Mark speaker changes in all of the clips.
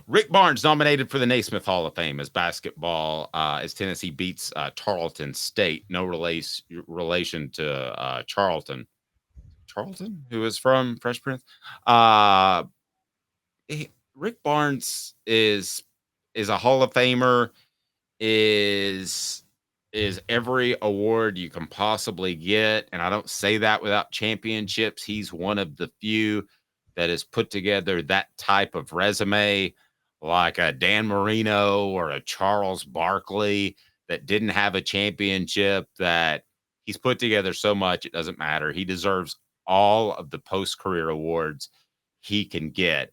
Speaker 1: Rick Barnes nominated for the Naismith Hall of Fame as basketball as Tennessee beats Tarleton State. No relation to Charlton, who is from Fresh Prince. Rick Barnes is a Hall of Famer. Is every award you can possibly get, and I don't say that without championships. He's one of the few that has put together that type of resume, like a Dan Marino or a Charles Barkley that didn't have a championship. That he's put together so much it doesn't matter. He deserves all of the post-career awards he can get.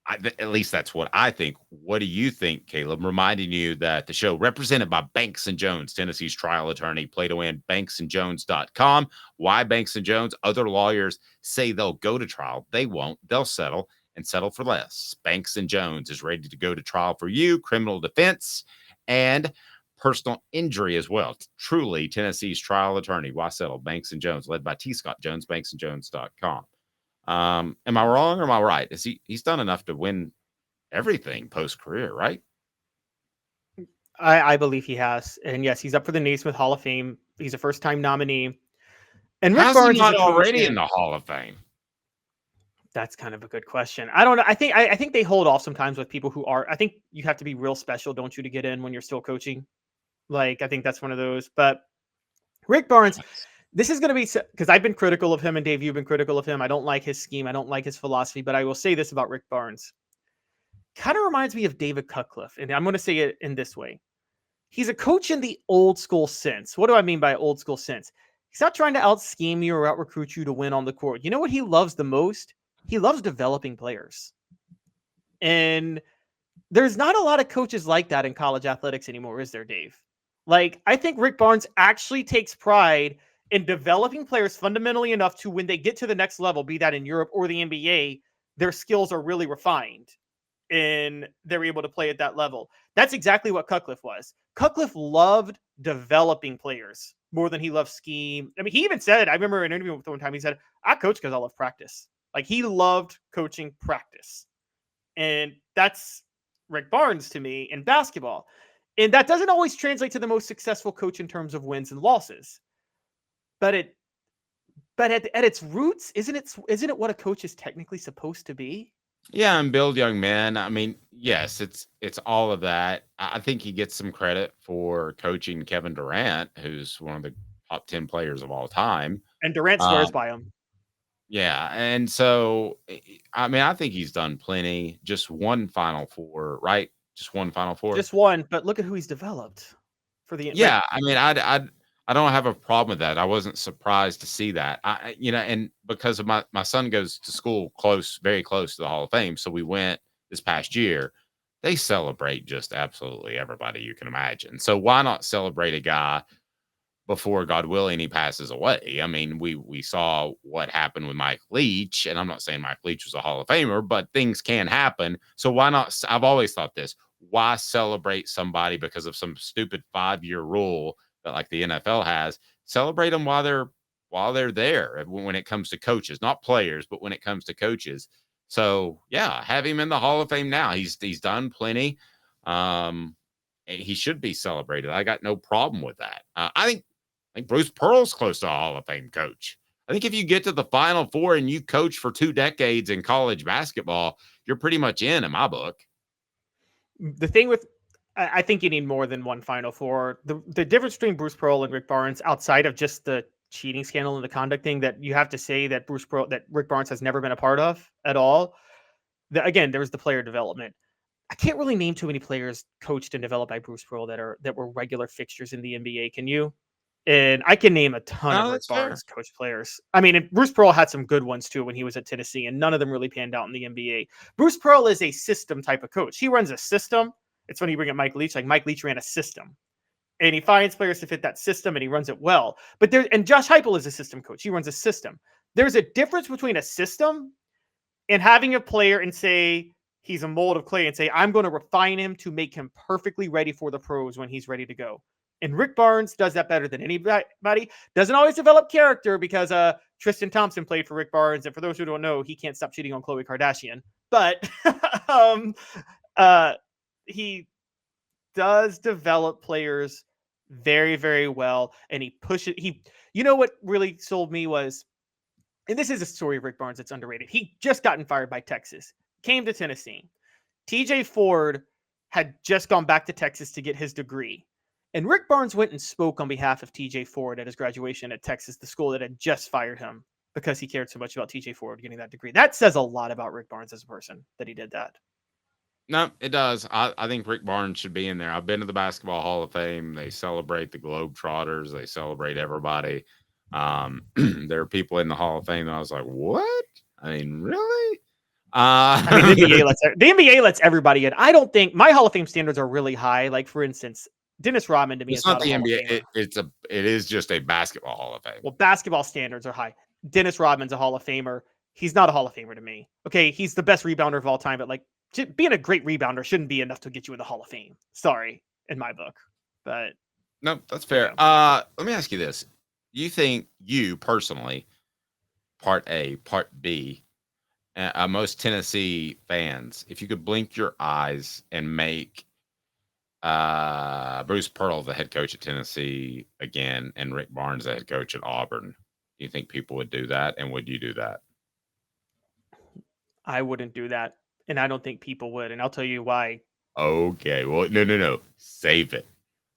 Speaker 1: At least that's what I think. What do you think, Caleb? Reminding you that the show represented by Banks & Jones, Tennessee's trial attorney. Play to win, banksandjones.com. Why Banks & Jones? Other lawyers say they'll go to trial. They won't. They'll settle and settle for less. Banks & Jones is ready to go to trial for you, criminal defense and personal injury as well. Truly Tennessee's trial attorney. Why settle? Banks & Jones, led by T. Scott Jones, banksandjones.com. Am I wrong or am I right? He's done enough to win everything post-career, right?
Speaker 2: I believe he has. And yes, he's up for the Naismith Hall of Fame. He's a first-time nominee. And Rick
Speaker 1: How's
Speaker 2: Barnes
Speaker 1: he not
Speaker 2: is
Speaker 1: already in the Hall of Fame?
Speaker 2: That's kind of a good question. I don't know. I think they hold off sometimes with people who are. I think you have to be real special, don't you, to get in when you're still coaching. Like, I think that's one of those. But Rick Barnes, this is going to be, because I've been critical of him, and Dave, you've been critical of him. I don't like his scheme. I don't like his philosophy. But I will say this about Rick Barnes. Kind of reminds me of David Cutcliffe. And I'm going to say it in this way. He's a coach in the old school sense. What do I mean by old school sense? He's not trying to out scheme you or out recruit you to win on the court. You know what he loves the most? He loves developing players. And there's not a lot of coaches like that in college athletics anymore, is there, Dave? Like, I think Rick Barnes actually takes pride in developing players fundamentally enough to, when they get to the next level, be that in Europe or the NBA, their skills are really refined and they're able to play at that level. That's exactly what Cutcliffe was. Cutcliffe loved developing players more than he loved scheme. I mean, he even said, I remember in an interview with him one time, he said, I coach because I love practice. Like, he loved coaching practice. And that's Rick Barnes to me in basketball. And that doesn't always translate to the most successful coach in terms of wins and losses. But at its roots, isn't it what a coach is technically supposed to be?
Speaker 1: Yeah, and build young men. I mean, yes, it's all of that. I think he gets some credit for coaching Kevin Durant, who's one of the top 10 players of all time.
Speaker 2: And Durant swears by him.
Speaker 1: Yeah, and so, I mean, I think he's done plenty. Just one Final Four, right? Just one Final Four?
Speaker 2: Just one, but look at who he's developed for the.
Speaker 1: Yeah, I mean, I don't have a problem with that. I wasn't surprised to see that. And because of my son goes to school very close to the Hall of Fame, so we went this past year. They celebrate just absolutely everybody you can imagine. So why not celebrate a guy before, God willing, he passes away? I mean, we saw what happened with Mike Leach, and I'm not saying Mike Leach was a Hall of Famer, but things can happen. So why not? I've always thought this. Why celebrate somebody because of some stupid 5-year rule that, like, the NFL has? Celebrate them while they're there. When it comes to coaches, not players, but when it comes to coaches. So yeah, have him in the Hall of Fame now. He's done plenty. He should be celebrated. I got no problem with that. I think Bruce Pearl's close to a Hall of Fame coach. I think if you get to the Final Four and you coach for 2 decades in college basketball, you're pretty much in my book.
Speaker 2: The thing with, I think you need more than one Final Four. The difference between Bruce Pearl and Rick Barnes, outside of just the cheating scandal and the conduct thing that you have to say that Rick Barnes has never been a part of at all. Again, there was the player development. I can't really name too many players coached and developed by Bruce Pearl that were regular fixtures in the NBA. Can you? And I can name a ton of Rick Barnes coach players. I mean, Bruce Pearl had some good ones too when he was at Tennessee, and none of them really panned out in the NBA. Bruce Pearl is a system type of coach. He runs a system. It's funny you bring up Mike Leach. Like, Mike Leach ran a system, and he finds players to fit that system, and he runs it well. And Josh Heupel is a system coach. He runs a system. There's a difference between a system and having a player and say he's a mold of clay and say, I'm going to refine him to make him perfectly ready for the pros when he's ready to go. And Rick Barnes does that better than anybody. Doesn't always develop character because Tristan Thompson played for Rick Barnes. And for those who don't know, he can't stop cheating on Khloe Kardashian. But he does develop players very, very well, and he pushes. You know what really sold me was, and this is a story of Rick Barnes that's underrated. He just gotten fired by Texas, came to Tennessee. TJ Ford had just gone back to Texas to get his degree. And Rick Barnes went and spoke on behalf of TJ Ford at his graduation at Texas, the school that had just fired him because he cared so much about TJ Ford getting that degree. That says a lot about Rick Barnes as a person that he did that.
Speaker 1: No, it does. I think Rick Barnes should be in there. I've been to the Basketball Hall of Fame. They celebrate the Globetrotters. They celebrate everybody. There are people in the Hall of Fame that I was like, what? I mean, really?
Speaker 2: I mean, the NBA lets everybody in. I don't think my Hall of Fame standards are really high. Like, for instance, Dennis Rodman to me is not the NBA.
Speaker 1: It is just a basketball Hall of Fame.
Speaker 2: Well, basketball standards are high. Dennis Rodman's a Hall of Famer. He's not a Hall of Famer to me. Okay, he's the best rebounder of all time, but like being a great rebounder shouldn't be enough to get you in the Hall of Fame. Sorry, in my book. But
Speaker 1: no, that's fair. Yeah. Let me ask you this. You think you personally, part A, part B, most Tennessee fans, if you could blink your eyes and make Bruce Pearl the head coach at Tennessee again and Rick Barnes the head coach at Auburn, do you think people would do that? And would you do that?
Speaker 2: I wouldn't do that. And I don't think people would. And I'll tell you why.
Speaker 1: Okay. Well, no. Save it.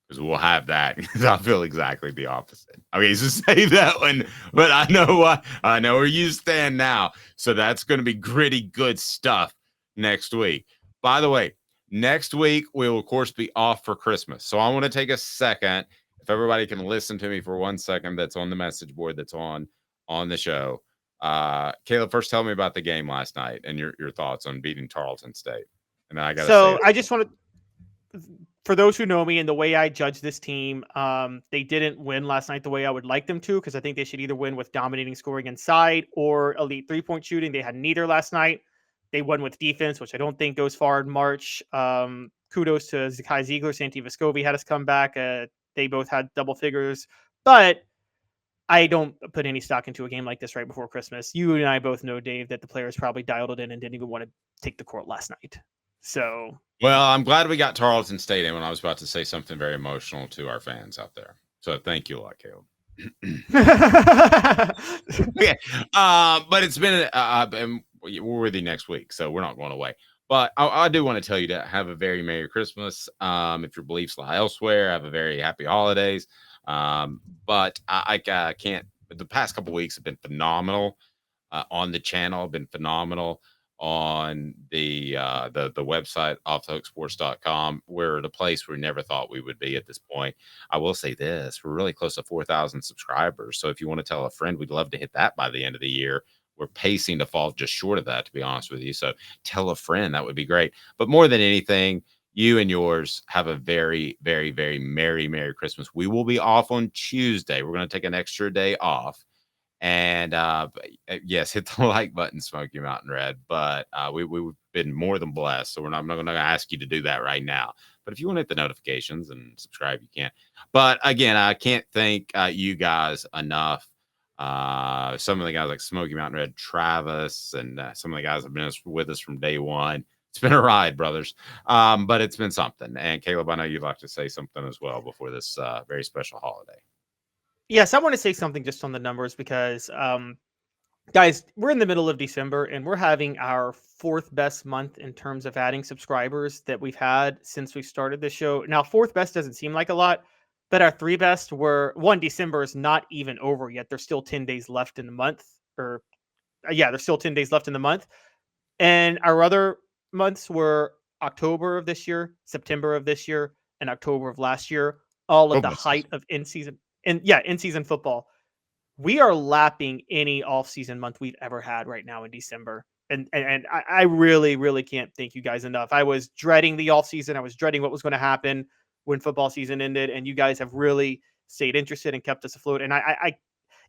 Speaker 1: Because we'll have that. Because I feel exactly the opposite. Okay, so save that one. But I know where you stand now. So that's going to be gritty, good stuff next week. By the way, next week we will, of course, be off for Christmas. So I want to take a second. If everybody can listen to me for 1 second, that's on the message board, that's on the show. Caleb, first tell me about the game last night and your thoughts on beating Tarleton State. And then I got.
Speaker 2: So I just want to, for those who know me and the way I judge this team, they didn't win last night the way I would like them to, because I think they should either win with dominating scoring inside or elite 3-point shooting. They had neither last night. They won with defense, which I don't think goes far in March. Kudos to Zakai Ziegler. Santi Vescovi had us come back. They both had double figures, but I don't put any stock into a game like this right before Christmas. You and I both know, Dave, that the players probably dialed it in and didn't even want to take the court last night. So,
Speaker 1: well, I'm glad we got Tarleton State in when I was about to say something very emotional to our fans out there. So thank you a lot, Caleb. Yeah, but it's been we're with you next week, so we're not going away. But I do want to tell you to have a very Merry Christmas. If your beliefs lie elsewhere, have a very happy holidays. But I can't. The past couple of weeks have been phenomenal on the channel. Been phenomenal on the website offthehooksports.com. We're the place we never thought we would be at this point. I will say this: we're really close to 4,000 subscribers. So if you want to tell a friend, we'd love to hit that by the end of the year. We're pacing to fall just short of that, to be honest with you. So tell a friend. That would be great. But more than anything, you and yours have a very, very, very Merry Christmas. We will be off on Tuesday. We're going to take an extra day off. And yes, hit the like button, Smoky Mountain Red. But we've been more than blessed. So I'm not going to ask you to do that right now. But if you want to hit the notifications and subscribe, you can. But again, I can't thank you guys enough. Some of the guys like Smoky Mountain Red, Travis, and some of the guys have been with us from day one. It's been a ride, brothers. But it's been something. And Caleb, I know you'd like to say something as well before this very special holiday.
Speaker 2: Yes, I want to say something just on the numbers because, guys, we're in the middle of December and we're having our 4th best month in terms of adding subscribers that we've had since we started the show. Now, 4th best doesn't seem like a lot, but our 3 best were December is not even over yet. There's still 10 days left in the month, there's still 10 days left in the month. And our other months were October of this year, September of this year, and October of last year, all at the height of in-season. And in-season football. We are lapping any off-season month we've ever had right now in December. And I really, really can't thank you guys enough. I was dreading the off-season. I was dreading what was going to happen when football season ended. And you guys have really stayed interested and kept us afloat. And I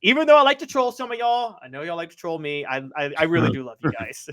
Speaker 2: even though I like to troll some of y'all, I know y'all like to troll me. I really do love you guys.